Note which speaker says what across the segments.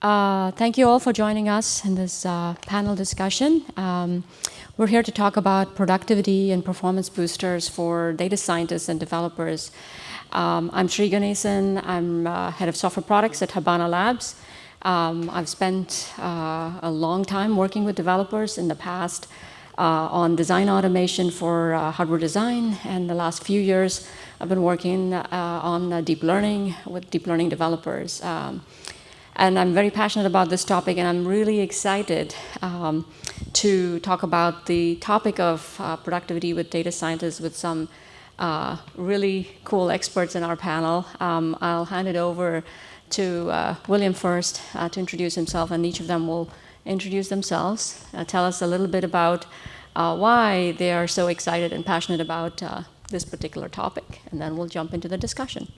Speaker 1: Thank you all for joining us in this panel discussion. We're here to talk about productivity and performance boosters for data scientists and developers. I'm Sree Ganesan. I'm head of software products at Habana Labs. I've spent a long time working with developers in the past on design automation for hardware design, and the last few years I've been working on deep learning with deep learning developers. And I'm very passionate about this topic, and I'm really excited to talk about the topic of productivity with data scientists with some really cool experts in our panel. I'll hand it over to William first to introduce himself, and each of them will introduce themselves, tell us a little bit about why they are so excited and passionate about this particular topic, and then we'll jump into the discussion.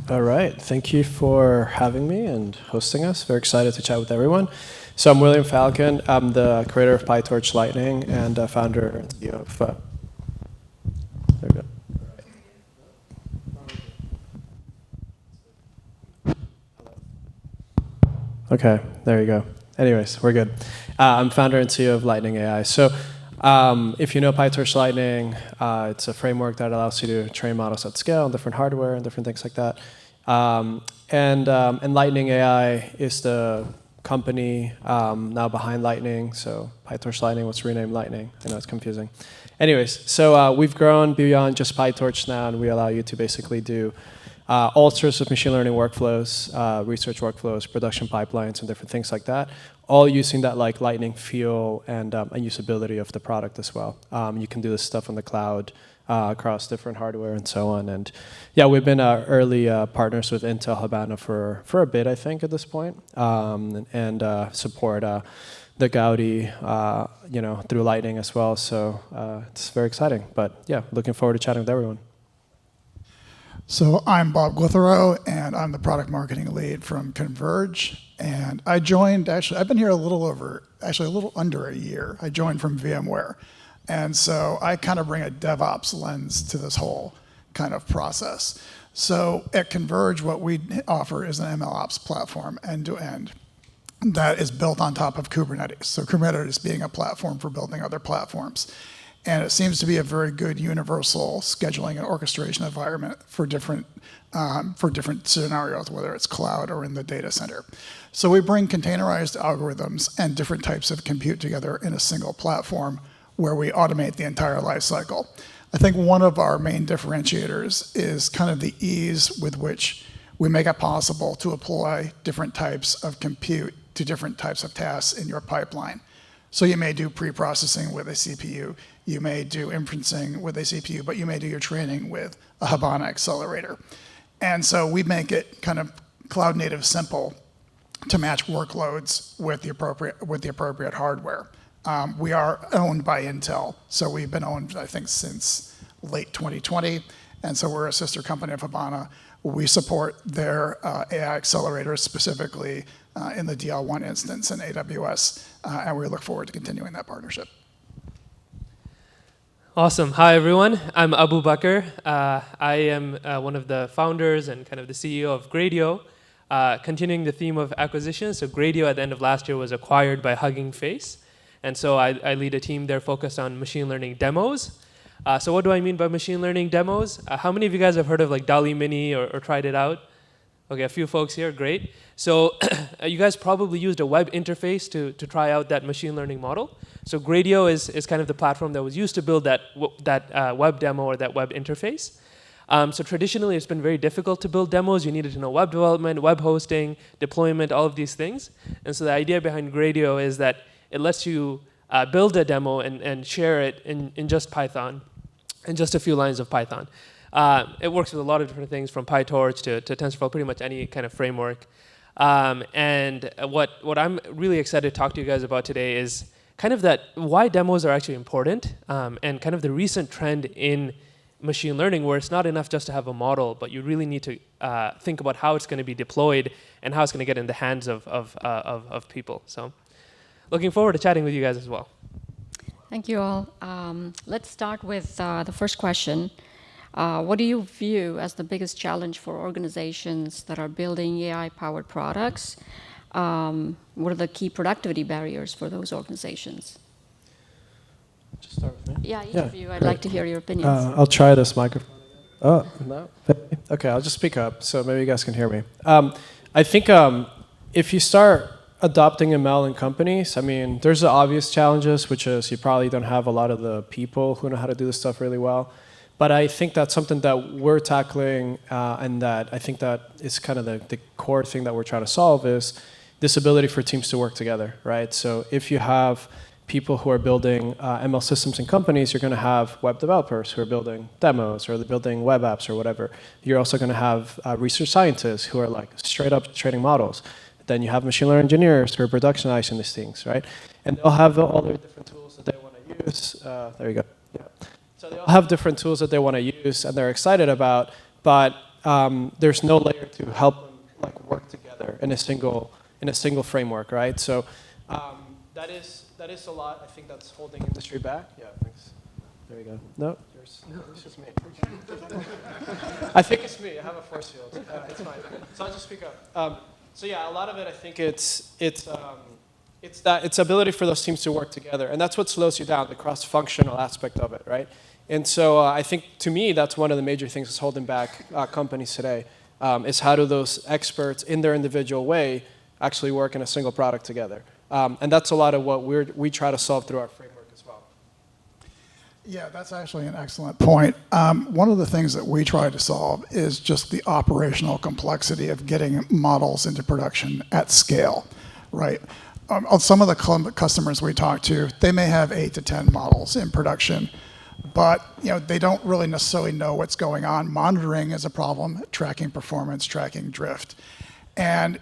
Speaker 2: All right, thank you for having me and hosting us. Very excited to chat with everyone. So I'm William Falcon. I'm the creator of PyTorch Lightning and founder and CEO of... there we go. Okay, there you go. Anyways, we're good. I'm founder and CEO of Lightning AI. So if you know PyTorch Lightning, it's a framework that allows you to train models at scale on different hardware and different things like that. And Lightning AI is the company now behind Lightning. So PyTorch Lightning was renamed Lightning. I know it's confusing. Anyways, so we've grown beyond just PyTorch now, and we allow you to basically do all sorts of machine learning workflows, research workflows, production pipelines, and different things like that, all using that like Lightning feel and usability of the product as well. You can do this stuff on the cloud across different hardware and so on. And yeah, we've been early partners with Intel Habana for a bit, I think, at this point, and support the Gaudi, through Lightning as well. So it's very exciting. But yeah, looking forward to chatting with everyone.
Speaker 3: So I'm Bob Glithero, and I'm the product marketing lead from Converge. And I joined, I've been here a little under a year. I joined from VMware. And so I kind of bring a DevOps lens to this whole kind of process. So at Converge, what we offer is an MLOps platform, end-to-end, that is built on top of Kubernetes. So Kubernetes being a platform for building other platforms. And it seems to be a very good universal scheduling and orchestration environment for different scenarios, whether it's cloud or in the data center. So we bring containerized algorithms and different types of compute together in a single platform where we automate the entire life cycle. I think one of our main differentiators is kind of the ease with which we make it possible to apply different types of compute to different types of tasks in your pipeline. So you may do pre-processing with a CPU, you may do inferencing with a CPU, but you may do your training with a Habana accelerator. And so we make it kind of cloud native simple to match workloads with the appropriate hardware. We are owned by Intel, so we've been owned, I think, since late 2020, and so we're a sister company of Habana. We support their AI accelerators, specifically in the DL1 instance in AWS, and we look forward to continuing that partnership.
Speaker 4: Awesome. Hi, everyone. I'm Abubakar. I am one of the founders and kind of the CEO of Gradio. Continuing the theme of acquisitions, so Gradio at the end of last year was acquired by Hugging Face. And so I lead a team there focused on machine learning demos. So what do I mean by machine learning demos? How many of you guys have heard of like DALL-E Mini or tried it out? Okay, a few folks here, great. So you guys probably used a web interface to try out that machine learning model. So Gradio is kind of the platform that was used to build that web demo or that web interface. So traditionally, it's been very difficult to build demos. You needed to know web development, web hosting, deployment, all of these things. And so the idea behind Gradio is that it lets you build a demo and share it in just Python, in just a few lines of Python. It works with a lot of different things, from PyTorch to TensorFlow, pretty much any kind of framework. And what I'm really excited to talk to you guys about today is kind of that why demos are actually important, and kind of the recent trend in machine learning where it's not enough just to have a model, but you really need to think about how it's going to be deployed and how it's going to get in the hands of people. So looking forward to chatting with you guys as well.
Speaker 1: Thank you all. Let's start with the first question. What do you view as the biggest challenge for organizations that are building AI-powered products? what are the key productivity barriers for those organizations?
Speaker 2: Just start with me.
Speaker 1: Yeah, each
Speaker 2: Yeah,
Speaker 1: of you, I'd
Speaker 2: great.
Speaker 1: like to hear your opinions.
Speaker 2: I'll try this microphone. Oh, no? Okay, I'll just speak up so maybe you guys can hear me. I think if you start adopting ML in companies, I mean, there's the obvious challenges, which is you probably don't have a lot of the people who know how to do this stuff really well. But I think that's something that we're tackling, and that I think that is kind of the core thing that we're trying to solve is this ability for teams to work together, right? So if you have people who are building ML systems in companies, you're going to have web developers who are building demos or they're building web apps or whatever. You're also going to have research scientists who are like straight up training models. Then you have machine learning engineers who are productionizing these things, right? And they'll have all their different tools that they want to use. There you go. Yeah. So they all have different tools that they want to use and they're excited about, but there's no layer to help them like work together in a single framework, right? So that is a lot. I think that's holding industry back. Yeah, thanks. There you go. No, it's just me. I think it's me. I have a force field. It's fine. So I'll just speak up. So yeah, a lot of it, I think it's ability for those teams to work together, and that's what slows you down, the cross-functional aspect of it, right? And so I think to me that's one of the major things that's holding back companies today, is how do those experts in their individual way actually work in a single product together, and that's a lot of what we try to solve through our framework as well.
Speaker 3: Yeah, that's actually an excellent point. One of the things that we try to solve is just the operational complexity of getting models into production at scale, right? Some of the customers we talk to, they may have 8 to 10 models in production, but they don't really necessarily know what's going on. Monitoring is a problem, tracking performance, tracking drift. And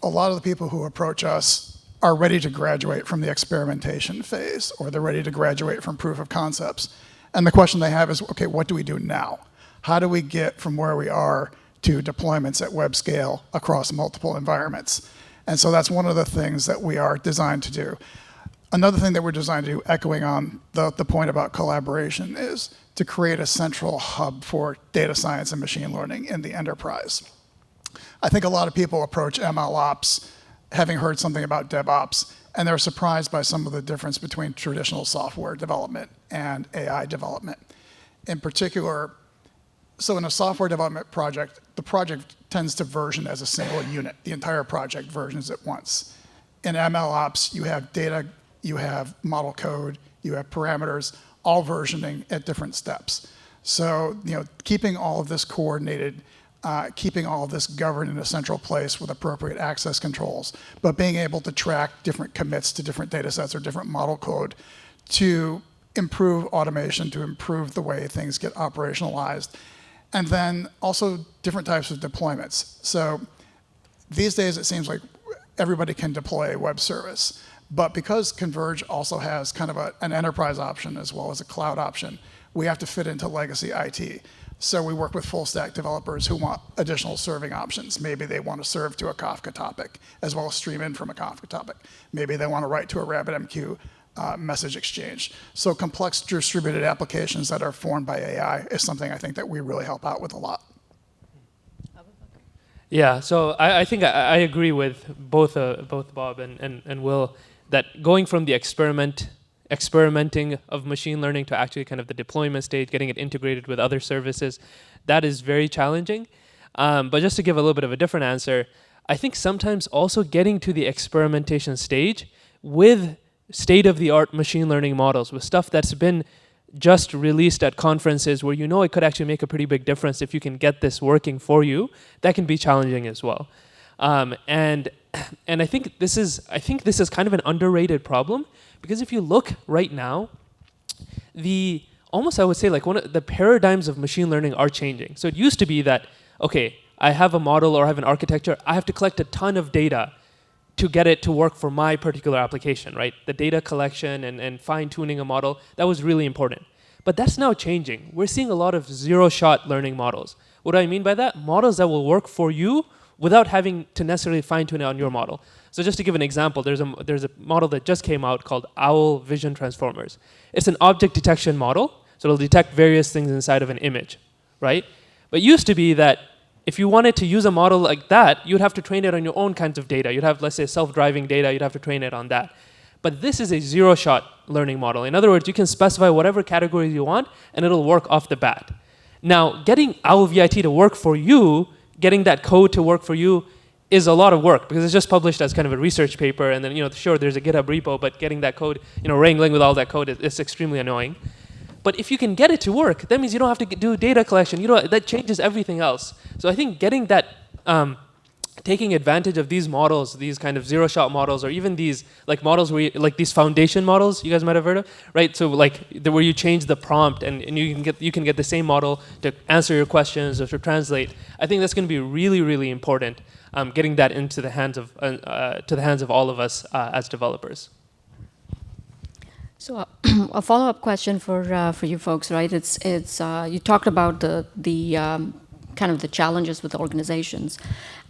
Speaker 3: a lot of the people who approach us are ready to graduate from the experimentation phase, or they're ready to graduate from proof of concepts. And the question they have is, okay, what do we do now? How do we get from where we are to deployments at web scale across multiple environments? And so that's one of the things that we are designed to do. Another thing that we're designed to do, echoing on the point about collaboration, is to create a central hub for data science and machine learning in the enterprise. I think a lot of people approach ML ops having heard something about DevOps, and they're surprised by some of the difference between traditional software development and AI development. In particular, so in a software development project, the project tends to version as a single unit. The entire project versions at once. In ML ops, you have data, you have model code, you have parameters, all versioning at different steps. So keeping all of this coordinated, keeping all of this governed in a central place with appropriate access controls, but being able to track different commits to different data sets or different model code to improve automation, to improve the way things get operationalized. And then also different types of deployments. So these days it seems like everybody can deploy a web service, but because Converge also has kind of an enterprise option as well as a cloud option, we have to fit into legacy IT. So we work with full stack developers who want additional serving options. Maybe they want to serve to a Kafka topic as well as stream in from a Kafka topic. Maybe they want to write to a RabbitMQ message exchange. So complex distributed applications that are formed by AI is something I think that we really help out with a lot.
Speaker 4: Yeah, so I think I agree with both Bob and Will that going from the experimenting of machine learning to actually kind of the deployment stage, getting it integrated with other services, that is very challenging. But just to give a little bit of a different answer, I think sometimes also getting to the experimentation stage with state-of-the-art machine learning models, with stuff that's been just released at conferences where it could actually make a pretty big difference if you can get this working for you, that can be challenging as well. And I think this is kind of an underrated problem, because if you look right now, I would say like one of the paradigms of machine learning are changing. So it used to be that, okay, I have a model or I have an architecture, I have to collect a ton of data to get it to work for my particular application, right? The data collection and fine-tuning a model, that was really important. But that's now changing. We're seeing a lot of zero-shot learning models. What do I mean by that? Models that will work for you without having to necessarily fine-tune it on your model. So just to give an example, there's a model that just came out called Owl Vision Transformers. It's an object detection model, so it'll detect various things inside of an image, right? But it used to be that if you wanted to use a model like that, you'd have to train it on your own kinds of data. You'd have, let's say, self-driving data. You'd have to train it on that. But this is a zero-shot learning model. In other words, you can specify whatever categories you want, and it'll work off the bat. Now, getting OwlVIT to work for you, getting that code to work for you, is a lot of work because it's just published as kind of a research paper, and then sure, there's a GitHub repo, but getting that code, wrangling with all that code is extremely annoying. But if you can get it to work, that means you don't have to do data collection. That changes everything else. So I think getting that, taking advantage of these models, these kind of zero-shot models, or even these models like these foundation models you guys might have heard of, right? So where you change the prompt and you can get the same model to answer your questions or to translate. I think that's going to be really, really important. Getting that into the hands of all of us as developers.
Speaker 1: So a follow-up question for you folks, right? It's you talked about the kind of the challenges with organizations.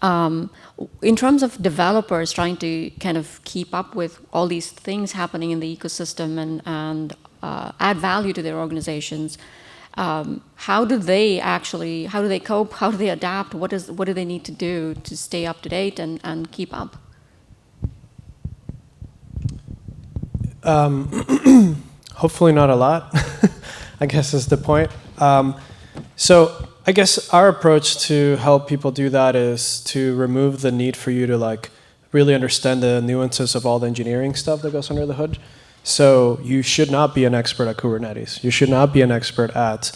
Speaker 1: In terms of developers trying to kind of keep up with all these things happening in the ecosystem and add value to their organizations, how do they cope? How do they adapt? What do they need to do to stay up to date and keep up?
Speaker 2: Hopefully not a lot, I guess is the point. So I guess our approach to help people do that is to remove the need for you to really understand the nuances of all the engineering stuff that goes under the hood. So you should not be an expert at Kubernetes. You should not be an expert at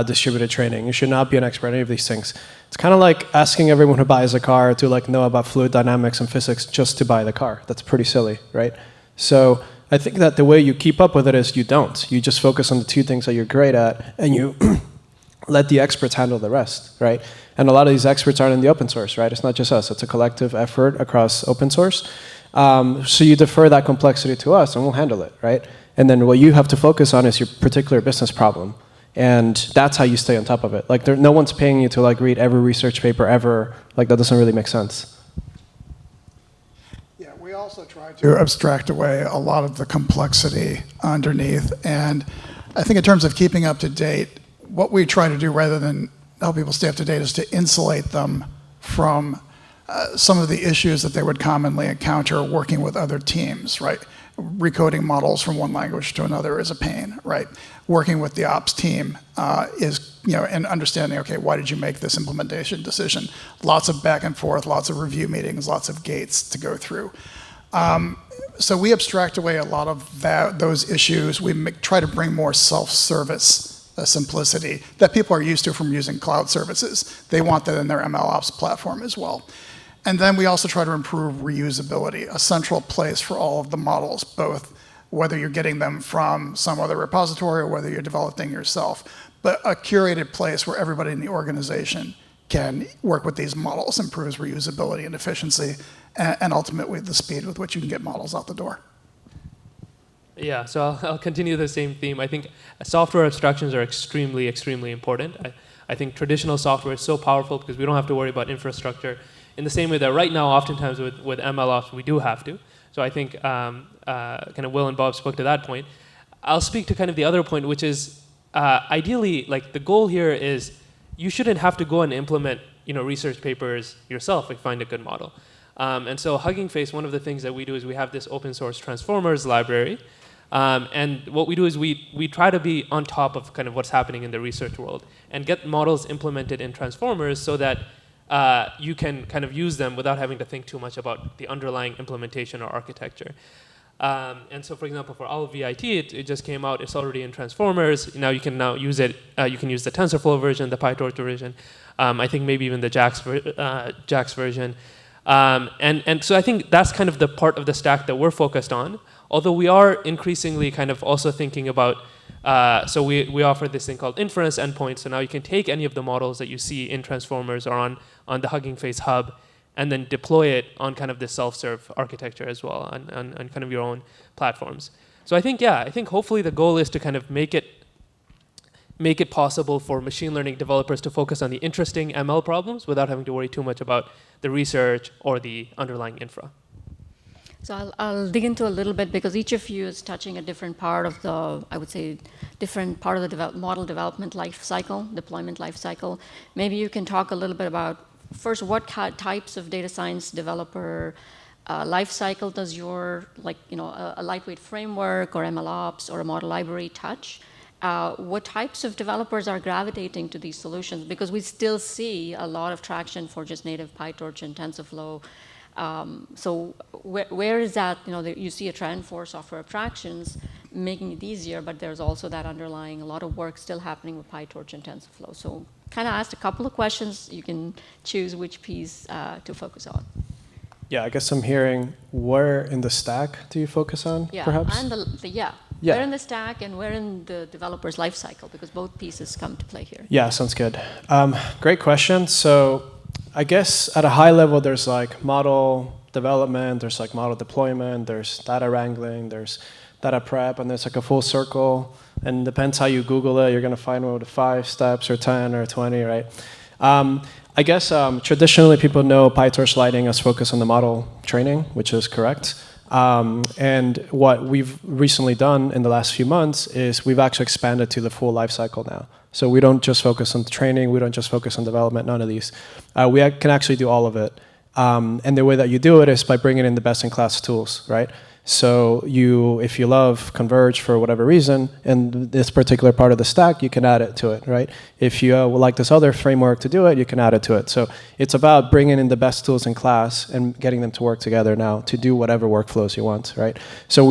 Speaker 2: distributed training. You should not be an expert at any of these things. It's kind of like asking everyone who buys a car to know about fluid dynamics and physics just to buy the car. That's pretty silly, right? So I think that the way you keep up with it is you don't. You just focus on the two things that you're great at, and you let the experts handle the rest, right? And a lot of these experts aren't in the open source, right? It's not just us. It's a collective effort across open source. So you defer that complexity to us, and we'll handle it, right? And then what you have to focus on is your particular business problem. And that's how you stay on top of it. No one's paying you to read every research paper ever. That doesn't really make sense.
Speaker 3: Yeah, we also try to abstract away a lot of the complexity underneath. And I think in terms of keeping up to date, what we try to do rather than help people stay up to date is to insulate them from some of the issues that they would commonly encounter working with other teams, right? Recoding models from one language to another is a pain, right? Working with the ops team is, and understanding, okay, why did you make this implementation decision? Lots of back and forth, lots of review meetings, lots of gates to go through. So we abstract away a lot of those issues. We try to bring more self-service simplicity that people are used to from using cloud services. They want that in their MLOps platform as well. And then we also try to improve reusability, a central place for all of the models, both whether you're getting them from some other repository or whether you're developing yourself, but a curated place where everybody in the organization can work with these models, improves reusability and efficiency, and ultimately the speed with which you can get models out the door.
Speaker 4: Yeah, so I'll continue the same theme. I think software abstractions are extremely, extremely important. I think traditional software is so powerful because we don't have to worry about infrastructure in the same way that right now, oftentimes with MLOps, we do have to. So I think kind of Will and Bob spoke to that point. I'll speak to kind of the other point, which is ideally, the goal here is you shouldn't have to go and implement research papers yourself if you find a good model. And so Hugging Face, one of the things that we do is we have this open source transformers library. And what we do is we try to be on top of kind of what's happening in the research world and get models implemented in transformers so that you can kind of use them without having to think too much about the underlying implementation or architecture. And so, for example, for OwlVIT, it just came out. It's already in transformers. Now you can use it. You can use the TensorFlow version, the PyTorch version. I think maybe even the JAX version. And so I think that's kind of the part of the stack that we're focused on. Although we are increasingly kind of also thinking about, so we offer this thing called inference endpoints. So now you can take any of the models that you see in transformers or on the Hugging Face hub and then deploy it on kind of this self-serve architecture as well on kind of your own platforms. So I think hopefully the goal is to kind of make it possible for machine learning developers to focus on the interesting ML problems without having to worry too much about the research or the underlying infra.
Speaker 1: So I'll dig into a little bit because each of you is touching a different part of the, I would say, different part of the model development life cycle, deployment life cycle. Maybe you can talk a little bit about, first, what types of data science developer life cycle does your, like, a lightweight framework or MLOps or a model library touch? What types of developers are gravitating to these solutions? Because we still see a lot of traction for just native PyTorch and TensorFlow. So where is that, you see a trend for software abstractions making it easier, but there's also that underlying, a lot of work still happening with PyTorch and TensorFlow. So kind of asked a couple of questions. You can choose which piece to focus on.
Speaker 2: Yeah, I guess I'm hearing where in the stack do you focus on, perhaps?
Speaker 1: And
Speaker 2: Yeah.
Speaker 1: Where in the stack and where in the developer's life cycle, because both pieces come to play here.
Speaker 2: Yeah, sounds good. Great question. So I guess at a high level, there's like model development, there's like model deployment, there's data wrangling, there's data prep, and there's like a full circle. And depends how you Google it, you're going to find one with 5 steps or 10 or 20, right? I guess traditionally people know PyTorch Lightning as focused on the model training, which is correct. And what we've recently done in the last few months is we've actually expanded to the full life cycle now. So we don't just focus on training, we don't just focus on development, none of these. We can actually do all of it. And the way that you do it is by bringing in the best-in-class tools, right? So if you love Converge for whatever reason, in this particular part of the stack, you can add it to it, right? If you would like this other framework to do it, you can add it to it. So it's about bringing in the best tools in class and getting them to work together now to do whatever workflows you want, right? So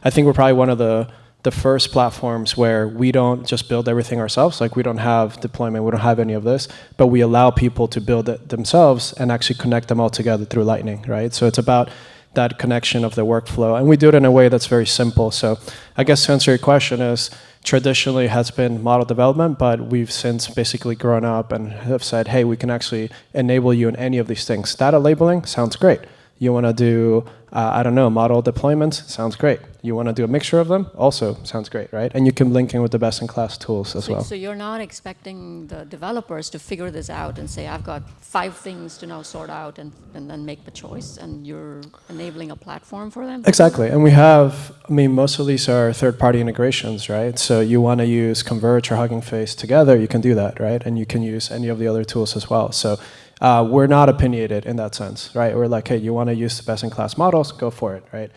Speaker 2: I think we're probably one of the first platforms where we don't just build everything ourselves. Like we don't have deployment, we don't have any of this, but we allow people to build it themselves and actually connect them all together through Lightning, right? So it's about that connection of the workflow. And we do it in a way that's very simple. So I guess to answer your question is, traditionally has been model development, but we've since basically grown up and have said, hey, we can actually enable you in any of these things. Data labeling sounds great. You want to do, model deployments, sounds great. You want to do a mixture of them, also sounds great, right? And you can link in with the best-in-class tools as well.
Speaker 1: So you're not expecting the developers to figure this out and say, I've got 5 things to now sort out and then make the choice, and you're enabling a platform for them?
Speaker 2: Exactly, and we have, most of these are third-party integrations, right? So you want to use Converge or Hugging Face together, you can do that, right? And you can use any of the other tools as well. So we're not opinionated in that sense, right? We're like, hey, you want to use the best-in-class models, go for it, right?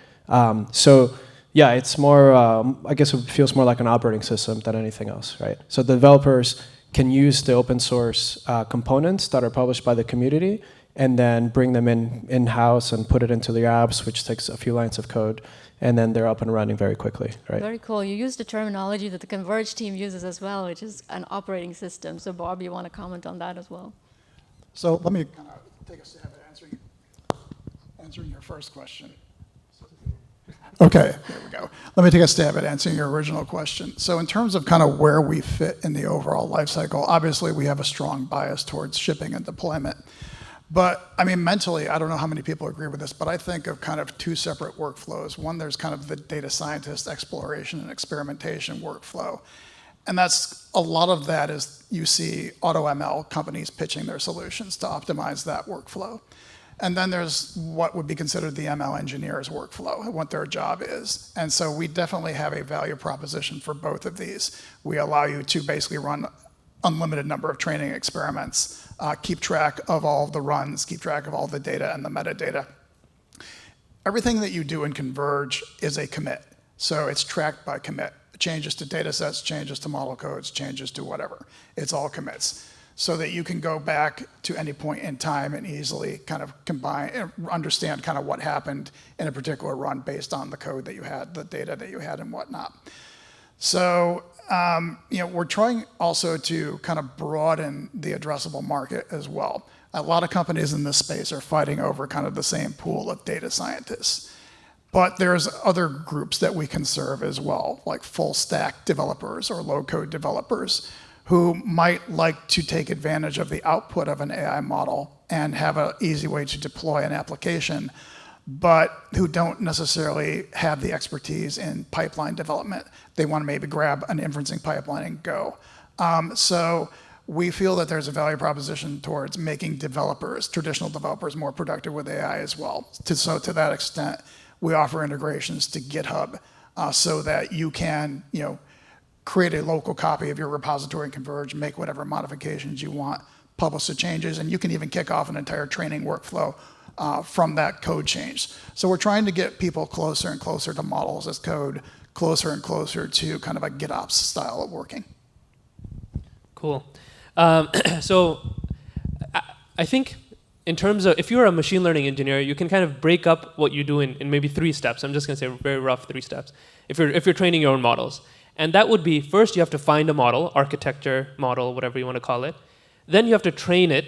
Speaker 2: Yeah, it's more, I guess it feels more like an operating system than anything else, right? So the developers can use the open source components that are published by the community and then bring them in-house and put it into the apps, which takes a few lines of code, and then they're up and running very quickly, right?
Speaker 1: Very cool. You used the terminology that the Converge team uses as well, which is an operating system. So Bob, you want to comment on that as well?
Speaker 3: So let me kind of take a stab at answering your first question. Okay, there we go. Let me take a stab at answering your original question. So in terms of kind of where we fit in the overall life cycle, obviously we have a strong bias towards shipping and deployment. But mentally, I don't know how many people agree with this, but I think of kind of 2 separate workflows. One, there's kind of the data scientist exploration and experimentation workflow. And that's a lot of that is you see AutoML companies pitching their solutions to optimize that workflow. And then there's what would be considered the ML engineer's workflow and what their job is. And so we definitely have a value proposition for both of these. We allow you to basically run unlimited number of training experiments, keep track of all of the runs, keep track of all the data and the metadata. Everything that you do in Converge is a commit. So it's tracked by commit. Changes to data sets, changes to model codes, changes to whatever. It's all commits. So that you can go back to any point in time and easily kind of combine and understand kind of what happened in a particular run based on the code that you had, the data that you had and whatnot. So we're trying also to kind of broaden the addressable market as well. A lot of companies in this space are fighting over kind of the same pool of data scientists. But there's other groups that we can serve as well, like full stack developers or low code developers who might like to take advantage of the output of an AI model and have an easy way to deploy an application, but who don't necessarily have the expertise in pipeline development. They want to maybe grab an inferencing pipeline and go. So we feel that there's a value proposition towards making developers, traditional developers, more productive with AI as well. So to that extent, we offer integrations to GitHub so that you can, create a local copy of your repository in Converge, make whatever modifications you want, publish the changes, and you can even kick off an entire training workflow from that code change. So we're trying to get people closer and closer to models as code, closer and closer to kind of a GitOps style of working.
Speaker 4: Cool. So I think in terms of, if you're a machine learning engineer, you can kind of break up what you do in maybe 3 steps. I'm just going to say very rough 3 steps. If you're training your own models. And that would be, first you have to find a model, architecture, model, whatever you want to call it. Then you have to train it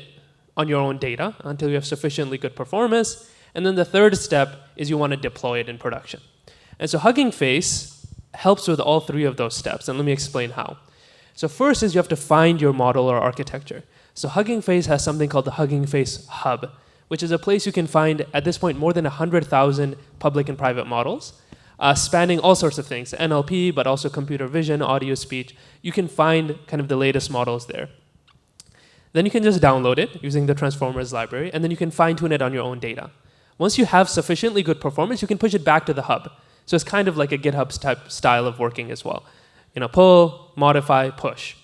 Speaker 4: on your own data until you have sufficiently good performance. And then the third step is you want to deploy it in production. And so Hugging Face helps with all 3 of those steps. And let me explain how. So first is you have to find your model or architecture. So Hugging Face has something called the Hugging Face Hub, which is a place you can find, at this point, more than 100,000 public and private models, spanning all sorts of things, NLP, but also computer vision, audio, speech. You can find kind of the latest models there. Then you can just download it using the Transformers library, and then you can fine-tune it on your own data. Once you have sufficiently good performance, you can push it back to the hub. So it's kind of like a GitHub type style of working as well. Pull, modify, push.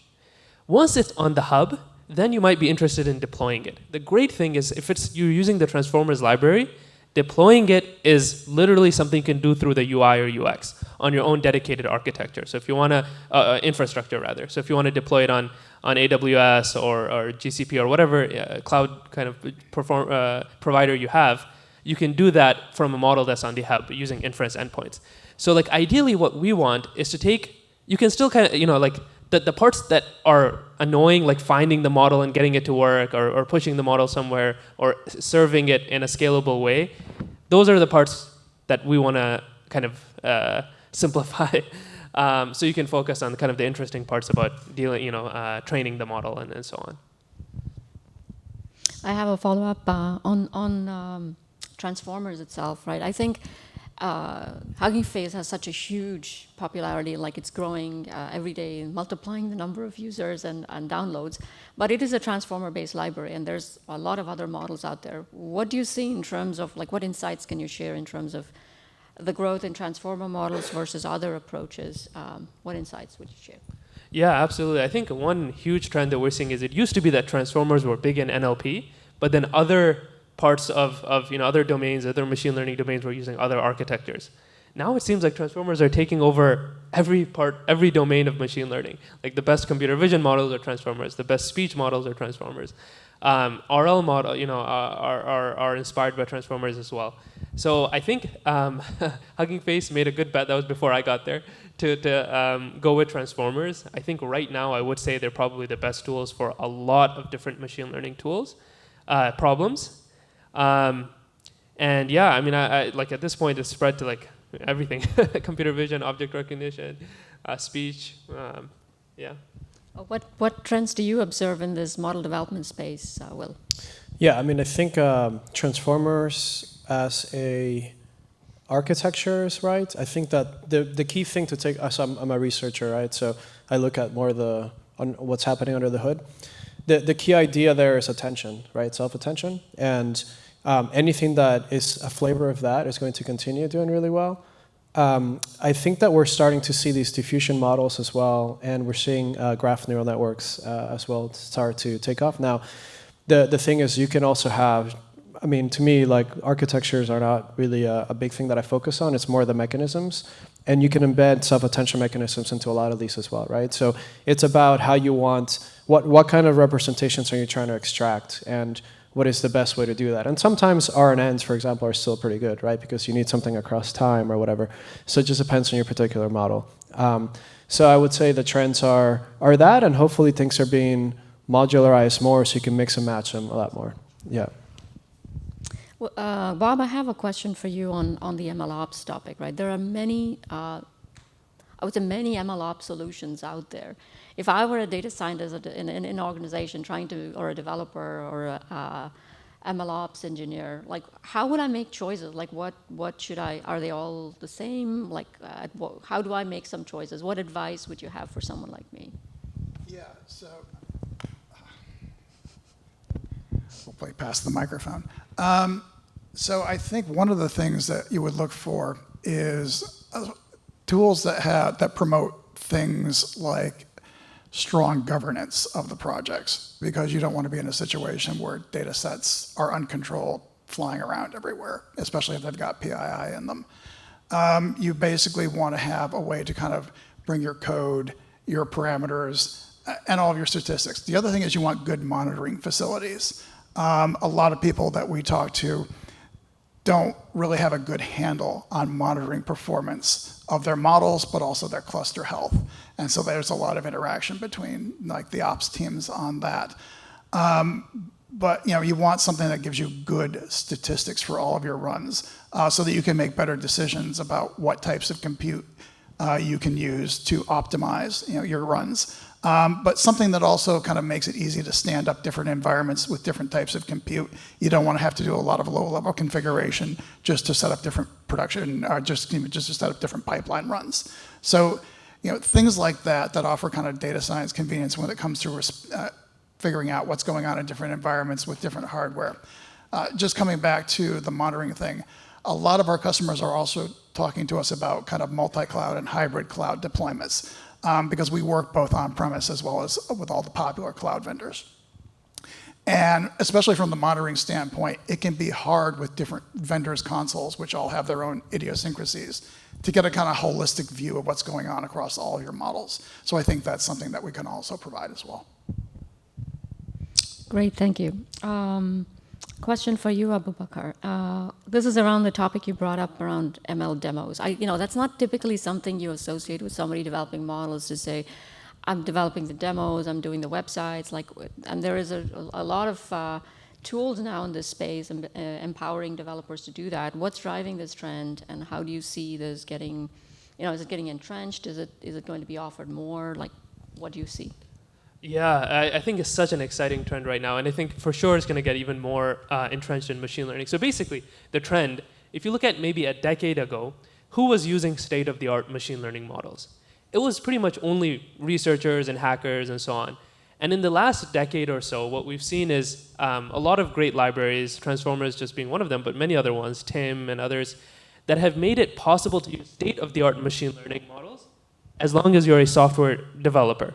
Speaker 4: Once it's on the hub, then you might be interested in deploying it. The great thing is if you're using the Transformers library, deploying it is literally something you can do through the UI or UX on your own dedicated architecture. So if you want to, infrastructure rather. So if you want to deploy it on AWS or GCP or whatever cloud kind of provider you have, you can do that from a model that's on the hub using inference endpoints. So like ideally what we want is to take, you can still kind of, like the parts that are annoying, like finding the model and getting it to work or pushing the model somewhere or serving it in a scalable way, those are the parts that we want to kind of simplify. So you can focus on kind of the interesting parts about dealing, training the model and so on.
Speaker 1: I have a follow-up on Transformers itself, right? I think Hugging Face has such a huge popularity, like it's growing every day, multiplying the number of users and downloads. But it is a transformer-based library, and there's a lot of other models out there. What do you see in terms of, like, what insights can you share in terms of the growth in transformer models versus other approaches? What insights would you share?
Speaker 4: Yeah, absolutely. I think one huge trend that we're seeing is it used to be that transformers were big in NLP, but then other parts of other domains, other machine learning domains were using other architectures. Now it seems like transformers are taking over every domain of machine learning. Like the best computer vision models are transformers, the best speech models are transformers. RL model, are inspired by transformers as well. So I think Hugging Face made a good bet. That was before I got there to go with transformers. I think right now I would say they're probably the best tools for a lot of different machine learning tools, problems. And yeah, I mean, I like at this point it's spread to like everything: computer vision, object recognition, speech. Yeah.
Speaker 1: What trends do you observe in this model development space, Will?
Speaker 2: Yeah, I mean, I think transformers as a architectures, right? I think that the key thing to take. So I'm a researcher, right? So I look at more on what's happening under the hood. The key idea there is attention, right? Self-attention. And anything that is a flavor of that is going to continue doing really well. I think that we're starting to see these diffusion models as well, and we're seeing graph neural networks as well start to take off. Now, the thing is you can also have, I mean, to me, like architectures are not really a big thing that I focus on. It's more the mechanisms. And you can embed self-attention mechanisms into a lot of these as well, right? So it's about how you want, what kind of representations are you trying to extract, and what is the best way to do that? And sometimes RNNs, for example, are still pretty good, right? Because you need something across time or whatever. So it just depends on your particular model. So I would say the trends are that, and hopefully things are being modularized more so you can mix and match them a lot more. Yeah.
Speaker 1: Well, Bob, I have a question for you on the MLOps topic, right? There are many, I would say many MLOps solutions out there. If I were a data scientist in an organization or a developer or a MLOps engineer, like how would I make choices? Like what should are they all the same? Like how do I make some choices? What advice would you have for someone like me?
Speaker 3: Yeah, so we'll play past the microphone. So I think one of the things that you would look for is tools that promote things like strong governance of the projects, because you don't want to be in a situation where data sets are uncontrolled, flying around everywhere, especially if they've got PII in them. You basically want to have a way to kind of bring your code, your parameters, and all of your statistics. The other thing is you want good monitoring facilities. A lot of people that we talk to don't really have a good handle on monitoring performance of their models, but also their cluster health. And so there's a lot of interaction between like the ops teams on that. But you want something that gives you good statistics for all of your runs, so that you can make better decisions about what types of compute you can use to optimize your runs. But something that also kind of makes it easy to stand up different environments with different types of compute. You don't want to have to do a lot of low-level configuration just to set up different production, or just to set up different pipeline runs. So things like that offer kind of data science convenience when it comes to figuring out what's going on in different environments with different hardware. Just coming back to the monitoring thing, a lot of our customers are also talking to us about kind of multi-cloud and hybrid cloud deployments, because we work both on-premise as well as with all the popular cloud vendors. And especially from the monitoring standpoint, it can be hard with different vendors' consoles, which all have their own idiosyncrasies, to get a kind of holistic view of what's going on across all of your models. So I think that's something that we can also provide as well.
Speaker 1: Great, thank you. Question for you, Abubakar. This is around the topic you brought up around ML demos. That's not typically something you associate with somebody developing models to say, I'm developing the demos, I'm doing the websites, and there is a lot of tools now in this space empowering developers to do that. What's driving this trend, and how do you see this getting, is it getting entrenched? Is it going to be offered more? What do you see?
Speaker 4: Yeah, I think it's such an exciting trend right now, and I think for sure it's going to get even more entrenched in machine learning. So basically, the trend, if you look at maybe a decade ago, who was using state-of-the-art machine learning models? It was pretty much only researchers and hackers and so on. And in the last decade or so, what we've seen is a lot of great libraries, Transformers just being one of them, but many other ones, TIM and others, that have made it possible to use state-of-the-art machine learning models as long as you're a software developer.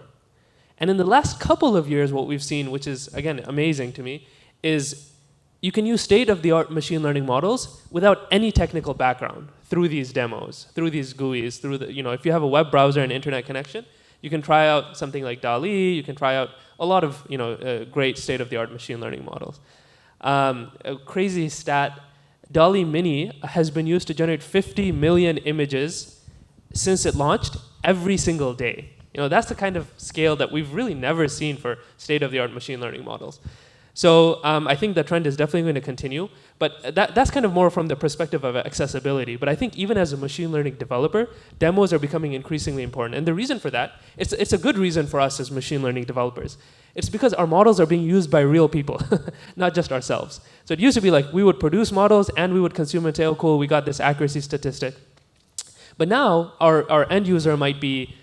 Speaker 4: And in the last couple of years, what we've seen, which is, again, amazing to me, is you can use state-of-the-art machine learning models without any technical background through these demos, through these GUIs, through if you have a web browser and internet connection, you can try out something like DALL-E, you can try out a lot of great state-of-the-art machine learning models. A crazy stat, DALL-E Mini has been used to generate 50 million images since it launched every single day. That's the kind of scale that we've really never seen for state-of-the-art machine learning models. So I think the trend is definitely going to continue, but that's kind of more from the perspective of accessibility. But I think even as a machine learning developer, demos are becoming increasingly important. And the reason for that, it's a good reason for us as machine learning developers. It's because our models are being used by real people, not just ourselves. So it used to be like we would produce models and we would consume and say, oh cool, we got this accuracy statistic. But now our end user might be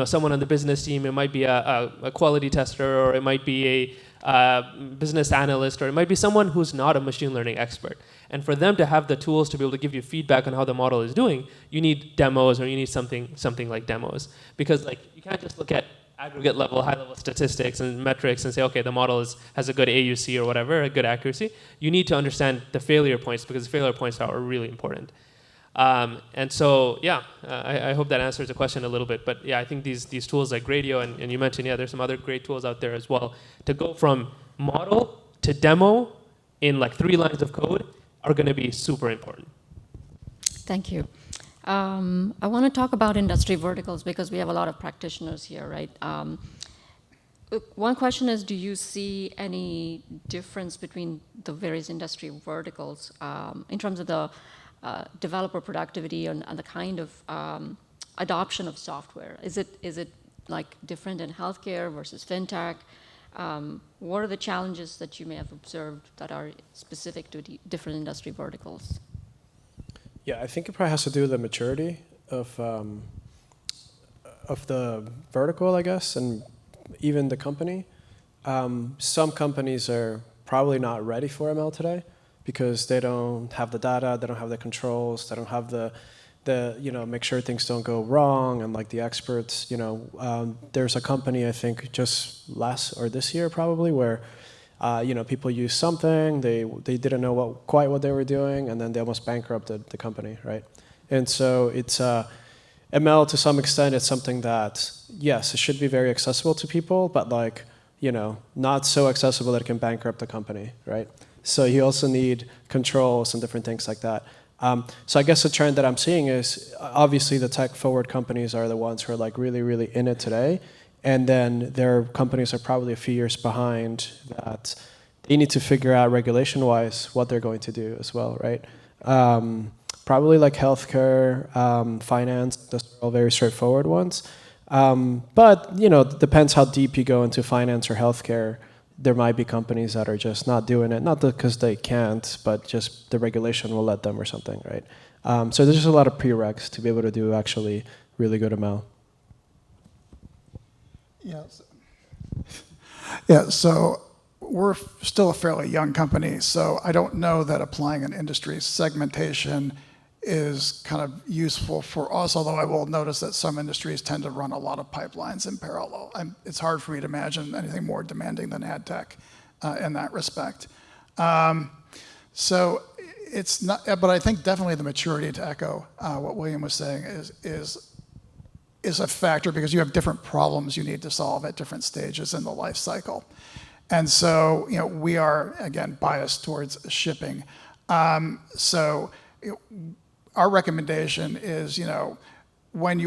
Speaker 4: someone on the business team, it might be a quality tester, or it might be a business analyst, or it might be someone who's not a machine learning expert. And for them to have the tools to be able to give you feedback on how the model is doing, you need demos, or you need something like demos. Because you can't just look at aggregate level, high level statistics and metrics and say, okay, the model has a good AUC or whatever, a good accuracy. You need to understand the failure points, because the failure points are really important. And so, yeah, I hope that answers the question a little bit. But yeah, I think these tools like Gradio, and you mentioned, there's some other great tools out there as well, to go from model to demo in 3 lines of code are going to be super important.
Speaker 1: Thank you. I want to talk about industry verticals, because we have a lot of practitioners here, right? One question is, do you see any difference between the various industry verticals in terms of the developer productivity and the kind of adoption of software? Is it different in healthcare versus fintech? What are the challenges that you may have observed that are specific to different industry verticals?
Speaker 2: Yeah, I think it probably has to do with the maturity of the vertical, I guess, and even the company. Some companies are probably not ready for ML today. because they don't have the data, they don't have the controls, they don't have the make sure things don't go wrong, and like the experts, there's a company, I think just last or this year probably, where people use something, they didn't know quite what they were doing, and then they almost bankrupted the company, right? And so it's ML to some extent, it's something that, yes, it should be very accessible to people, but not so accessible that it can bankrupt the company, right? So you also need controls and different things like that. So I guess the trend that I'm seeing is obviously the tech-forward companies are the ones who are like really, really in it today. And then their companies are probably a few years behind that they need to figure out regulation-wise what they're going to do as well, right? Probably like healthcare, finance, those are all very straightforward ones. But, depends how deep you go into finance or healthcare. There might be companies that are just not doing it, not because they can't, but just the regulation will let them or something, right? So there's just a lot of prereqs to be able to do actually really good ML.
Speaker 3: Yes. Yeah, so we're still a fairly young company, so I don't know that applying an industry segmentation is kind of useful for us, although I will notice that some industries tend to run a lot of pipelines in parallel. It's hard for me to imagine anything more demanding than ad tech in that respect. So it's not, but I think definitely the maturity, to echo what William was saying, is a factor, because you have different problems you need to solve at different stages in the life cycle. And so, we are, again, biased towards shipping. Our recommendation is, when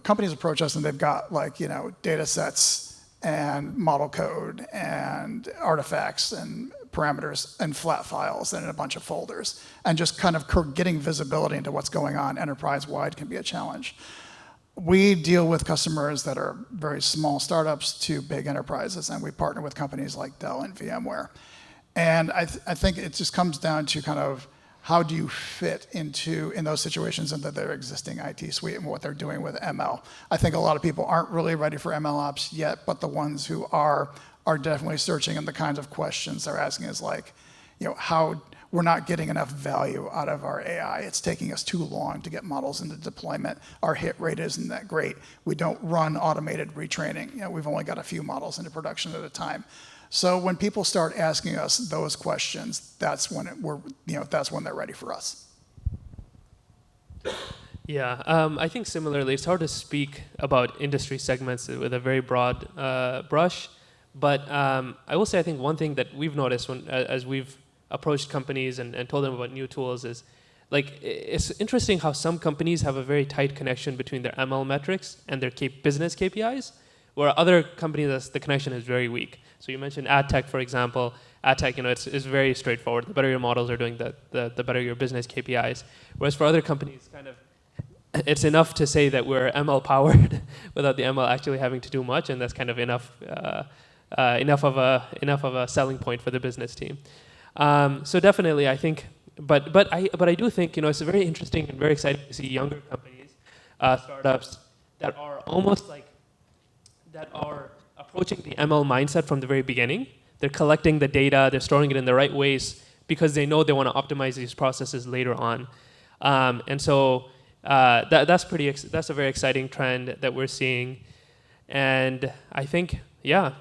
Speaker 3: companies approach us and they've got data sets and model code and artifacts and parameters and flat files and in a bunch of folders, and just kind of getting visibility into what's going on enterprise-wide can be a challenge. We deal with customers that are very small startups to big enterprises, and we partner with companies like Dell and VMware. And I think it just comes down to kind of how do you fit in those situations into their existing IT suite and what they're doing with ML. I think a lot of people aren't really ready for ML ops yet, but the ones who are definitely searching, and the kinds of questions they're asking is how we're not getting enough value out of our AI. It's taking us too long to get models into deployment. Our hit rate isn't that great. We don't run automated retraining. We've only got a few models into production at a time. So when people start asking us those questions, that's when that's when they're ready for us.
Speaker 4: Yeah, I think similarly, it's hard to speak about industry segments with a very broad brush. But I will say, I think one thing that we've noticed as we've approached companies and told them about new tools is, it's interesting how some companies have a very tight connection between their ML metrics and their business KPIs, where other companies, the connection is very weak. So you mentioned ad tech, for example. Ad tech, it's very straightforward. The better your models are doing, the better your business KPIs. Whereas for other companies, it's enough to say that we're ML powered without the ML actually having to do much, and that's kind of enough of a selling point for the business team. So definitely, I think, but I do think it's very interesting and very exciting to see younger companies, startups that are almost that are approaching the ML mindset from the very beginning. They're collecting the data, they're storing it in the right ways because they know they want to optimize these processes later on. And so that's a very exciting trend that we're seeing. And I think, we're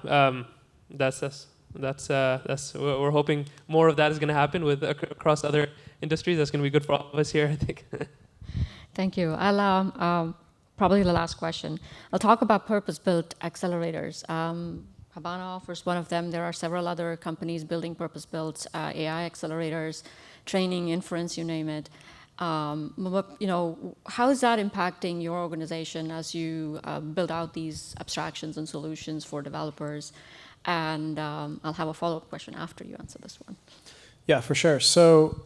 Speaker 4: hoping more of that is going to happen across other industries. That's going to be good for all of us here, I think.
Speaker 1: Thank you. I'll probably the last question. I'll talk about purpose-built accelerators. Habana offers one of them. There are several other companies building purpose-built AI accelerators, training, inference, you name it. How is that impacting your organization as you build out these abstractions and solutions for developers? And I'll have a follow-up question after you answer this one.
Speaker 2: Yeah, for sure. So,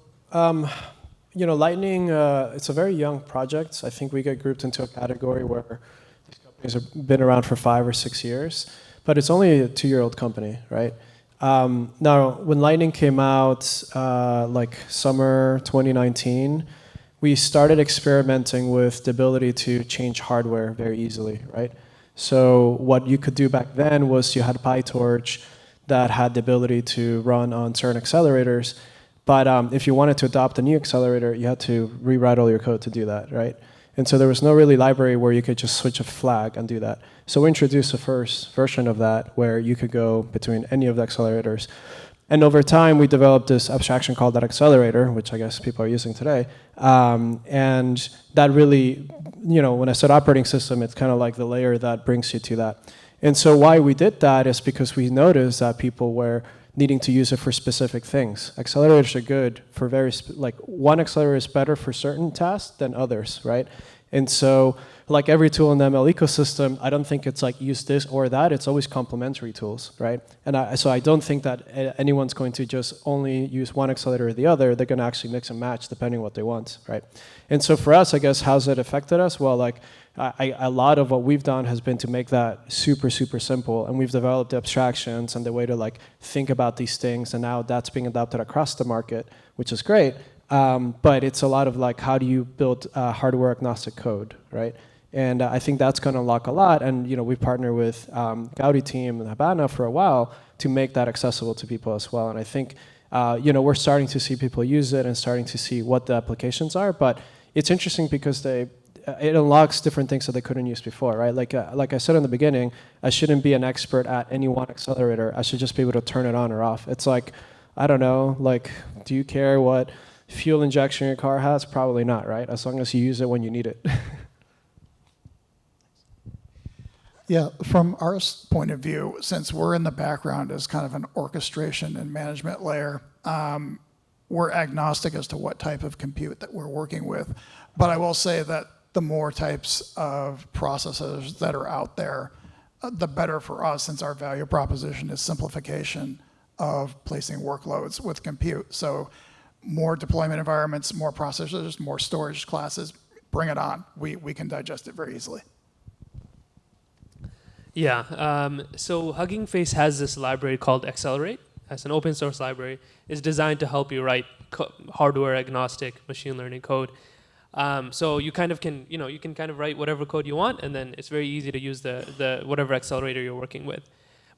Speaker 2: Lightning, it's a very young project. I think we get grouped into a category where these companies have been around for 5 or 6 years, but it's only a 2-year-old company, right? Now, when Lightning came out, summer 2019, we started experimenting with the ability to change hardware very easily, right? So what you could do back then was you had PyTorch that had the ability to run on certain accelerators. But if you wanted to adopt a new accelerator, you had to rewrite all your code to do that, right? And so there was no really library where you could just switch a flag and do that. So we introduced the first version of that where you could go between any of the accelerators. And over time, we developed this abstraction called that accelerator, which I guess people are using today. And that really, when I said operating system, it's kind of like the layer that brings you to that. And so why we did that is because we noticed that people were needing to use it for specific things. Accelerators are good for one accelerator is better for certain tasks than others, right? And so like every tool in the ML ecosystem, I don't think it's like use this or that. It's always complementary tools, right? And so I don't think that anyone's going to just only use one accelerator or the other. They're going to actually mix and match depending on what they want, right? And so for us, I guess, how's it affected us? Well, like a lot of what we've done has been to make that super, super simple. And we've developed the abstractions and the way to like think about these things. And now that's being adopted across the market, which is great. But it's a lot of like, how do you build hardware agnostic code, right? And I think that's going to unlock a lot. And we've partnered with Gaudi team and Habana for a while to make that accessible to people as well. And I think we're starting to see people use it and starting to see what the applications are. But it's interesting because it unlocks different things that they couldn't use before, right? Like I said in the beginning, I shouldn't be an expert at any one accelerator. I should just be able to turn it on or off. It's like, I don't know, like, do you care what fuel injection your car has? Probably not, right? As long as you use it when you need it.
Speaker 3: Yeah, from our point of view, since we're in the background as kind of an orchestration and management layer, we're agnostic as to what type of compute that we're working with. But I will say that the more types of processors that are out there, the better for us, since our value proposition is simplification of placing workloads with compute. So more deployment environments, more processors, more storage classes, bring it on. We can digest it very easily.
Speaker 4: Yeah, so Hugging Face has this library called Accelerate. It's an open source library. It's designed to help you write hardware agnostic machine learning code. So you kind of can, you can kind of write whatever code you want, and then it's very easy to use the whatever accelerator you're working with.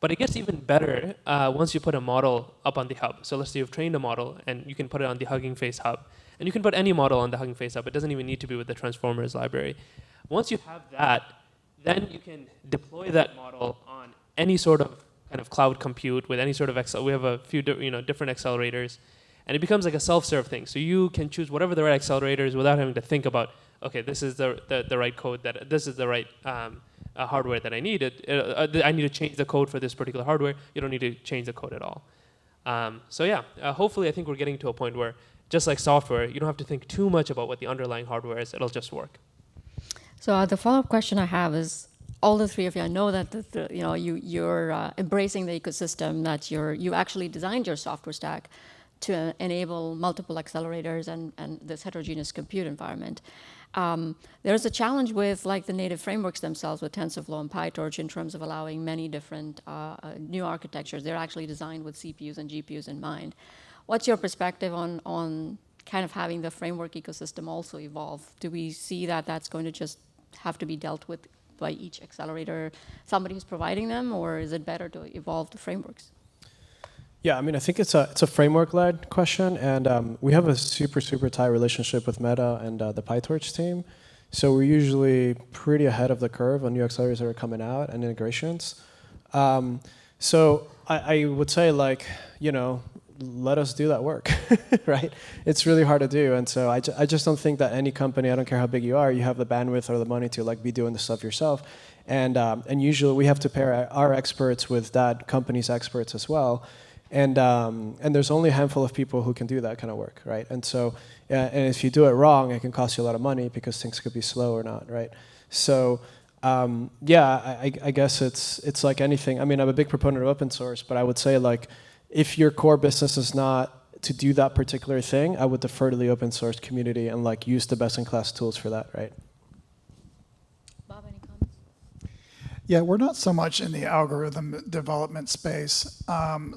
Speaker 4: But it gets even better once you put a model up on the hub. So let's say you've trained a model, and you can put it on the Hugging Face hub. And you can put any model on the Hugging Face hub. It doesn't even need to be with the Transformers library. Once you have that, then you can deploy that model on any sort of kind of cloud compute with any sort of we have a few different accelerators, and it becomes like a self-serve thing. So you can choose whatever the right accelerator is without having to think about, okay, this is the right code this is the right hardware that I need. I need to change the code for this particular hardware. You don't need to change the code at all. So yeah, hopefully I think we're getting to a point where, just like software, you don't have to think too much about what the underlying hardware is. It'll just work.
Speaker 1: So the follow-up question I have is, all the three of you, I know that you're embracing the ecosystem, that you actually designed your software stack to enable multiple accelerators and this heterogeneous compute environment. There's a challenge with like the native frameworks themselves with TensorFlow and PyTorch in terms of allowing many different new architectures. They're actually designed with CPUs and GPUs in mind. What's your perspective on kind of having the framework ecosystem also evolve? Do we see that that's going to just have to be dealt with by each accelerator, somebody who's providing them, or is it better to evolve the frameworks?
Speaker 2: Yeah, I mean, I think it's a framework-led question, and we have a super, super tight relationship with Meta and the PyTorch team. So we're usually pretty ahead of the curve on new accelerators that are coming out and integrations. So I would say, like, let us do that work, right? It's really hard to do, and so I just don't think that any company, I don't care how big you are, you have the bandwidth or the money to like be doing this stuff yourself. And usually we have to pair our experts with that company's experts as well. And there's only a handful of people who can do that kind of work, right? And so, and if you do it wrong, it can cost you a lot of money because things could be slow or not, right? So, yeah, I guess it's like anything. I mean, I'm a big proponent of open source, but I would say, like, if your core business is not to do that particular thing, I would defer to the open source community and like use the best-in-class tools for that, right?
Speaker 1: Bob, any comments?
Speaker 3: Yeah, we're not so much in the algorithm development space,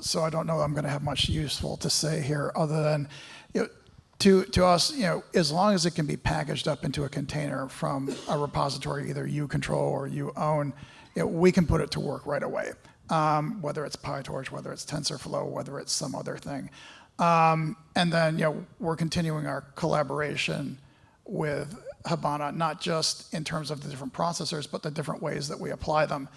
Speaker 3: so I don't know I'm going to have much useful to say here other than, to us, as long as it can be packaged up into a container from a repository either you control or you own, we can put it to work right away. whether it's PyTorch, whether it's TensorFlow, whether it's some other thing. And then we're continuing our collaboration with Habana, not just in terms of the different processors, but the different ways that we apply them.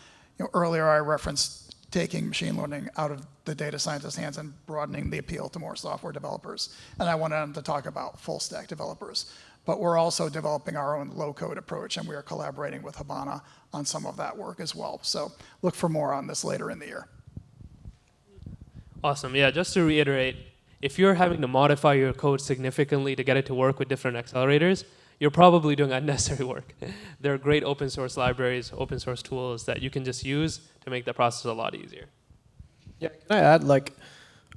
Speaker 3: Earlier I referenced taking machine learning out of the data scientist's hands and broadening the appeal to more software developers. And I wanted them to talk about full stack developers. But we're also developing our own low-code approach, and we are collaborating with Habana on some of that work as well. So look for more on this later in the year.
Speaker 4: Awesome. Yeah, just to reiterate, if you're having to modify your code significantly to get it to work with different accelerators, you're probably doing unnecessary work. There are great open source libraries, open source tools that you can just use to make the process a lot easier.
Speaker 2: Yeah, can I add,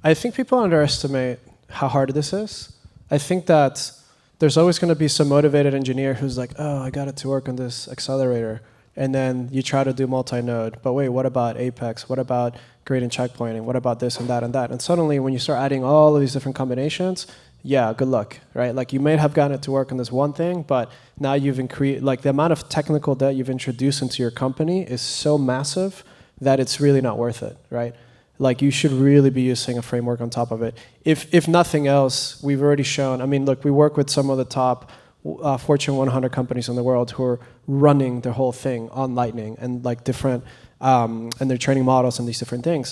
Speaker 2: I think people underestimate how hard this is. I think that there's always going to be some motivated engineer who's like, oh, I got it to work on this accelerator. And then you try to do multi-node. But wait, what about Apex? What about gradient checkpointing? What about this and that and that? And suddenly, when you start adding all of these different combinations, yeah, good luck, right? Like, you may have gotten it to work on this one thing, but now you've increased, the amount of technical debt you've introduced into your company is so massive that it's really not worth it, right? Like, you should really be using a framework on top of it. If nothing else, we've already shown, look, we work with some of the top Fortune 100 companies in the world who are running their whole thing on Lightning and different, and they're training models and these different things.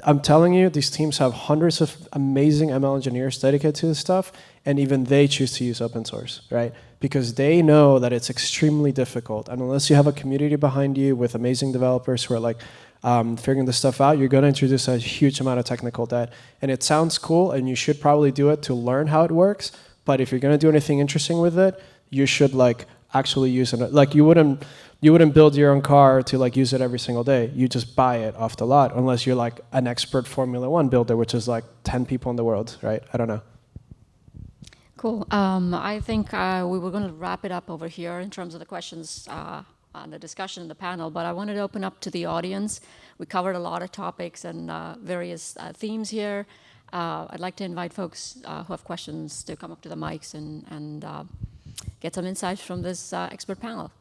Speaker 2: I'm telling you, these teams have hundreds of amazing ML engineers dedicated to this stuff, and even they choose to use open source, right? Because they know that it's extremely difficult. And unless you have a community behind you with amazing developers who are figuring this stuff out, you're going to introduce a huge amount of technical debt. And it sounds cool, and you should probably do it to learn how it works. But if you're going to do anything interesting with it, you should actually use it. You wouldn't build your own car to use it every single day. You just buy it off the lot, unless you're an expert Formula One builder, which is 10 people in the world, right? I don't know.
Speaker 1: Cool. I think we were going to wrap it up over here in terms of the questions on the discussion in the panel, but I wanted to open up to the audience. We covered a lot of topics and various themes here. I'd like to invite folks who have questions to come up to the mics and get some insights from this expert panel.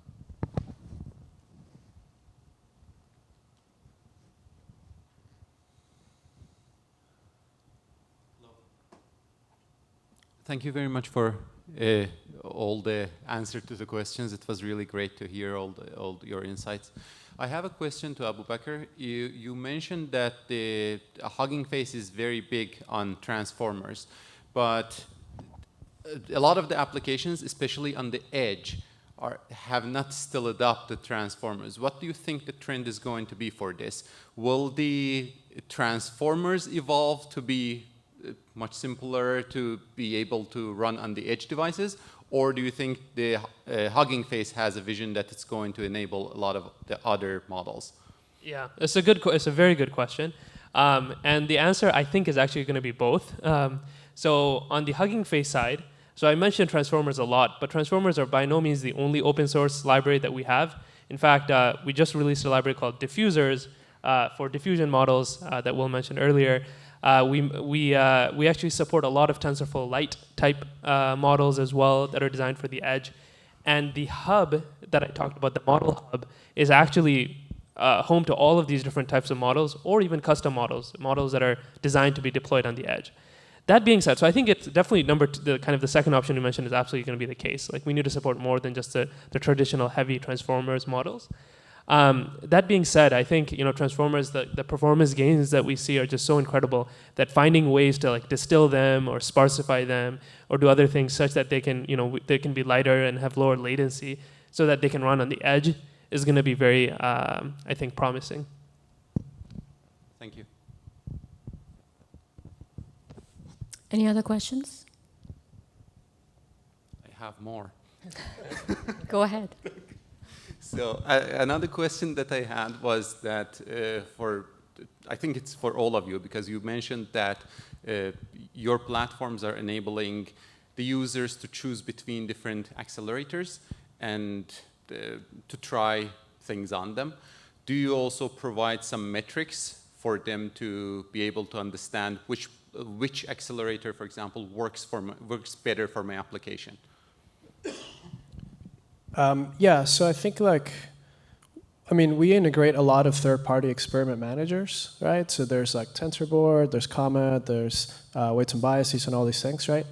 Speaker 5: Thank you very much for all the answers to the questions. It was really great to hear all your insights. I have a question to Abubakar. You mentioned that the Hugging Face is very big on transformers, but a lot of the applications, especially on the edge, have not still adopted transformers. What do you think the trend is going to be for this? Will the transformers evolve to be much simpler to be able to run on the edge devices? Or do you think the Hugging Face has a vision that it's going to enable a lot of the other models?
Speaker 4: Yeah, it's a very good question. And the answer, I think, is actually going to be both. So on the Hugging Face side, so I mentioned transformers a lot, but transformers are by no means the only open source library that we have. In fact, we just released a library called Diffusers for diffusion models that Will mentioned earlier. We actually support a lot of TensorFlow Lite type models as well that are designed for the edge. And the hub that I talked about, the model hub, is actually home to all of these different types of models, or even custom models that are designed to be deployed on the edge. That being said, so I think it's definitely the second option you mentioned is absolutely going to be the case. We need to support more than just the traditional heavy transformers models. That being said, I think transformers, the performance gains that we see are just so incredible that finding ways to distill them or sparsify them or do other things such that they can they can be lighter and have lower latency so that they can run on the edge is going to be very I think promising.
Speaker 5: Thank you.
Speaker 1: Any other questions?
Speaker 5: I have more.
Speaker 1: Go ahead.
Speaker 5: So another question that I had was that I think it's for all of you, because you mentioned that your platforms are enabling the users to choose between different accelerators and to try things on them. Do you also provide some metrics for them to be able to understand which accelerator, for example, works better for my application?
Speaker 2: Yeah, so I think I mean, we integrate a lot of third-party experiment managers, right? So there's like TensorBoard, there's Comet, there's weights and biases and all these things, right?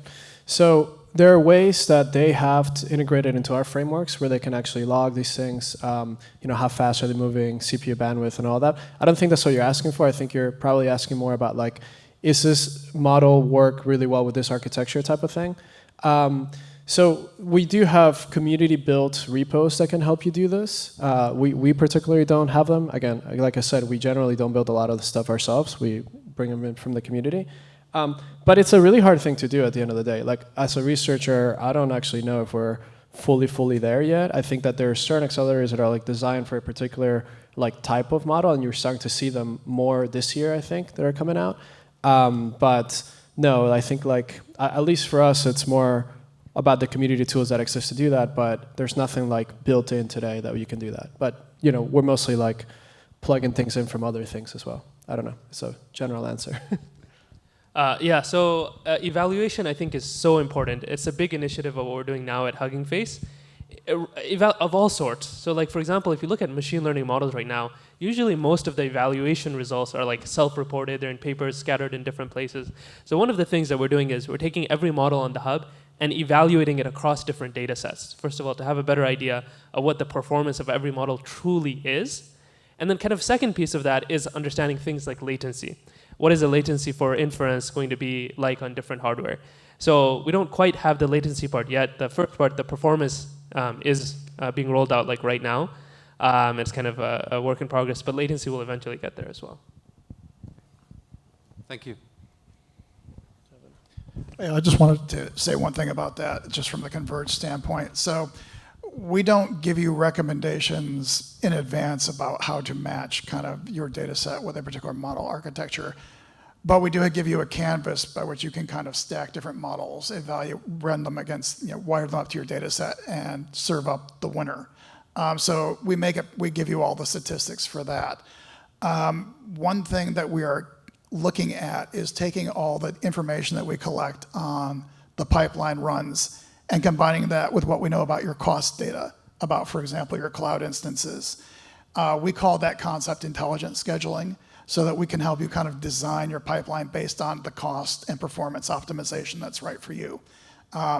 Speaker 2: So there are ways that they have to integrate it into our frameworks where they can actually log these things, how fast are they moving, CPU bandwidth and all that. I don't think that's what you're asking for. I think you're probably asking more about like, is this model work really well with this architecture type of thing? So we do have community-built repos that can help you do this. We particularly don't have them. Again, like I said, we generally don't build a lot of the stuff ourselves. We bring them in from the community. But it's a really hard thing to do at the end of the day. Like, as a researcher, I don't actually know if we're fully there yet. I think that there are certain accelerators that are like designed for a particular like type of model, and you're starting to see them more this year, I think, that are coming out. But no, I think like, at least for us, it's more about the community tools that exist to do that, but there's nothing like built in today that you can do that. But we're mostly like plugging things in from other things as well. I don't know, it's a general answer.
Speaker 4: Yeah, so evaluation I think is so important. It's a big initiative of what we're doing now at Hugging Face, of all sorts. So like, for example, if you look at machine learning models right now, usually most of the evaluation results are like self-reported, they're in papers scattered in different places. So one of the things that we're doing is we're taking every model on the hub and evaluating it across different data sets. First of all, to have a better idea of what the performance of every model truly is. And then kind of second piece of that is understanding things like latency. What is the latency for inference going to be like on different hardware? So we don't quite have the latency part yet. The first part, the performance, is being rolled out like right now. It's kind of a work in progress, but latency will eventually get there as well.
Speaker 5: Thank you.
Speaker 3: Yeah, I just wanted to say one thing about that, just from the Converge standpoint. So we don't give you recommendations in advance about how to match kind of your data set with a particular model architecture. But we do give you a canvas by which you can kind of stack different models, run them against, wire them up to your data set and serve up the winner. So we give you all the statistics for that. One thing that we are looking at is taking all the information that we collect on the pipeline runs and combining that with what we know about your cost data, about, for example, your cloud instances. We call that concept intelligent scheduling, so that we can help you kind of design your pipeline based on the cost and performance optimization that's right for you.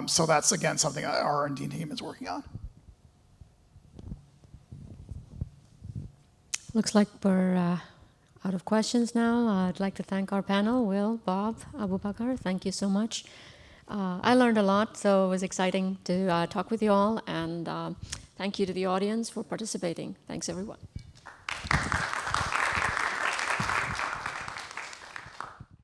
Speaker 3: So that's, again, something our R&D team is working on.
Speaker 1: Looks like we're out of questions now. I'd like to thank our panel, Will, Bob, Abubakar. Thank you so much. I learned a lot, so it was exciting to talk with you all. And thank you to the audience for participating. Thanks, everyone.